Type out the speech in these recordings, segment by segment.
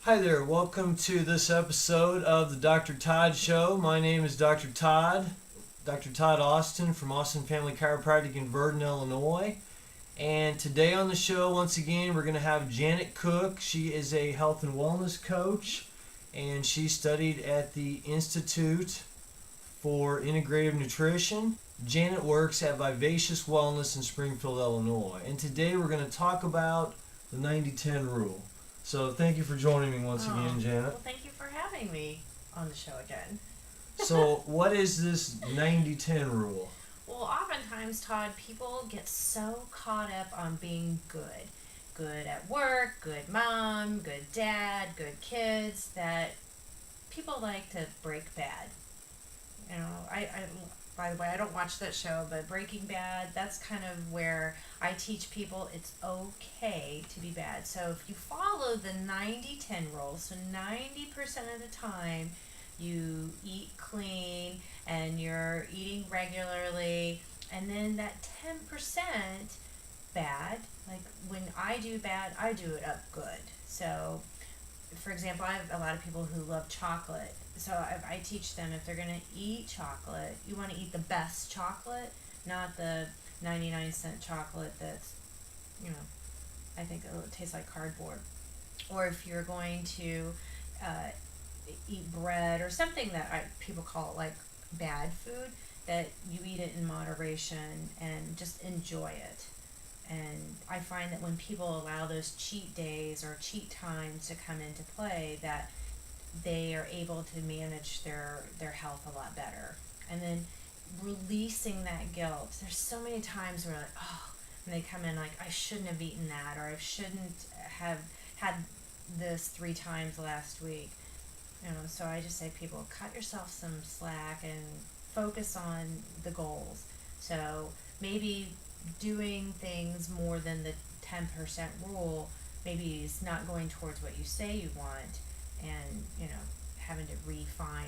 Hi there, welcome to this episode of the Dr. Todd Show. My name is Dr. Todd, Dr. Todd Austin from Austin Family Chiropractic in Verdon, Illinois. And today on the show, once again, we're going to have Janet Cook. She is a health and wellness coach, and she studied at the Institute for Integrative Nutrition. Janet works at Vivacious Wellness in Springfield, Illinois. And today we're going to talk about the 90-10 rule. So thank you for joining me once again, Janet. Well, thank you for having me on the show again. So what is this 90-10 rule? Well, oftentimes, Todd, people get so caught up on being good. Good at work, good mom, good dad, good kids, that people like to break bad. You know, by the way, I don't watch that show, but Breaking Bad, that's kind of where I teach people it's okay to be bad. So if you follow the 90-10 rule, so 90% of the time you eat clean and you're eating regularly, and then that 10% bad, like when I do bad, I do it up good. So for example, I have a lot of people who love chocolate. So I teach them if they're going to eat chocolate, you want to eat the best chocolate, not the 99-cent chocolate that's, I think it tastes like cardboard. Or if you're going to eat bread or something that people call it like bad food, that you eat it in moderation and just enjoy it. And I find that when people allow those cheat days or cheat times to come into play, that they are able to manage their health a lot better. And then releasing that guilt. There's so many times where when they come in like, I shouldn't have eaten that, or I shouldn't have had this 3 times last week. So I just say, people, cut yourself some slack and focus on the goals. So maybe doing things more than the 10% rule, maybe it's not going towards what you say you want, and having to refine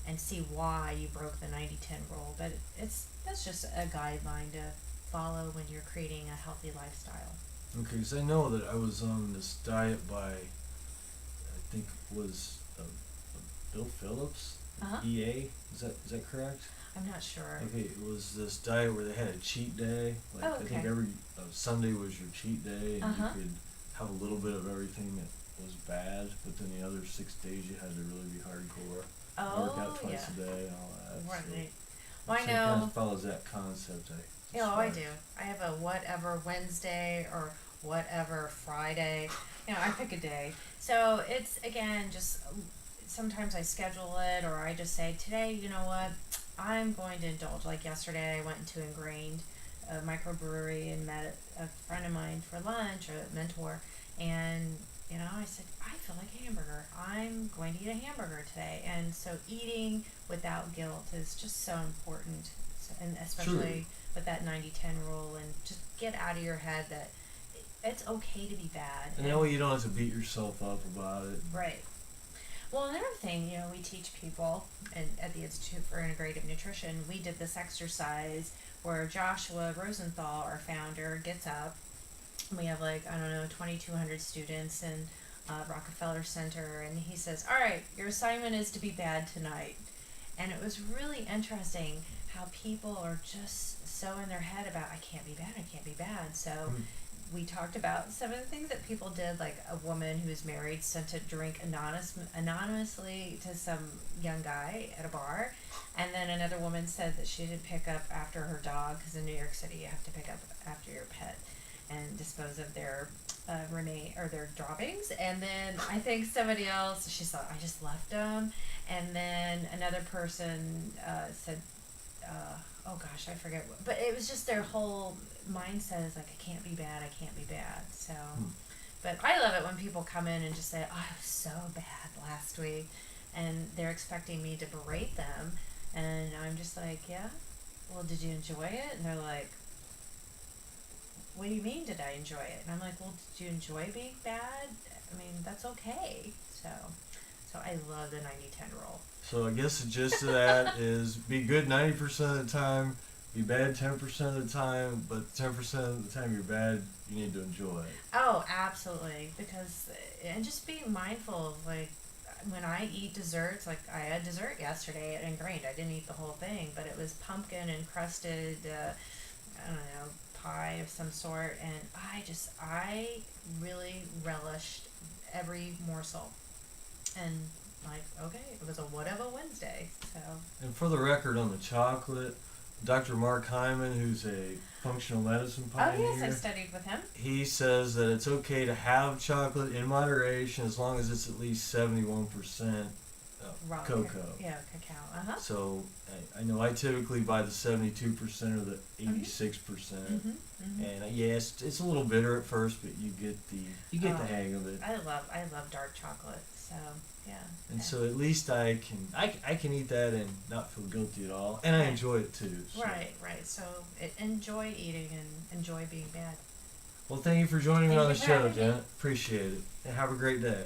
and see why you broke the 90-10 rule. But that's just a guideline to follow when you're creating a healthy lifestyle. Okay, because I know that I was on this diet by, I think it was Bill Phillips, EA. Is that correct? I'm not sure. Okay, it was this diet where they had a cheat day. Like I think every Sunday was your cheat day, and you could have a little bit of everything that was bad, but then the other 6 days you had to really be hardcore. Work out twice a day and all that. Right. So Well, I know. It kind of follows that concept. I do. I have a whatever Wednesday or whatever Friday. I pick a day. So it's, again, just sometimes I schedule it, or I just say, today, you know what, I'm going to indulge. Like yesterday, I went into Ingrained, a microbrewery, and met a friend of mine for lunch, or a mentor, and I said, I feel like a hamburger. I'm going to eat a hamburger today. And so eating without guilt is just so important, and especially with that 90-10 rule, and just get out of your head that it's okay to be bad. And that way you don't have to beat yourself up about it. Right. Well, another thing, we teach people, and at the Institute for Integrative Nutrition, we did this exercise where Joshua Rosenthal, our founder, gets up. We have 2,200 students in Rockefeller Center, and he says, all right, your assignment is to be bad tonight. And it was really interesting how people are just so in their head about, I can't be bad. So we talked about some of the things that people did, like a woman who was married sent a drink anonymously to some young guy at a bar. And then another woman said that she didn't pick up after her dog, because in New York City you have to pick up after your pet and dispose of their their droppings. And then I think somebody else, she thought, I just left them. And then another person said, oh gosh, I forget what, but it was just their whole mindset is like, I can't be bad. So, but I love it when people come in and just say, oh, I was so bad last week, and they're expecting me to berate them, and I'm just like, yeah, well, did you enjoy it? And they're like, what do you mean, did I enjoy it? And I'm like, well, did you enjoy being bad? I mean, that's okay. So I love the 90-10 rule. So I guess the gist of that is be good 90% of the time, be bad 10% of the time, but 10% of the time you're bad, you need to enjoy it. Oh, absolutely. Because, and just being mindful of like, when I eat desserts, like I had dessert yesterday at Ingrained. I didn't eat the whole thing, but it was pumpkin encrusted, I don't know, pie of some sort. And I really relished every morsel. And like, okay, it was a whatever Wednesday. So, And for the record on the chocolate, Dr. Mark Hyman, who's a functional medicine oh, pioneer, yes, I studied with him. he says that it's okay to have chocolate in moderation as long as it's at least 71% Raw cocoa. Yeah, cacao. Uh huh. So I know I typically buy the 72% or the 86%, and yeah, it's a little bitter at first, but you get the hang of it. I love dark chocolate. So yeah. And so at least I can eat that and not feel guilty at all, and I enjoy it too. So. Right. So enjoy eating and enjoy being bad. Well, thank you for joining me Thank on you the for show, having me. Janet. Appreciate it, and have a great day.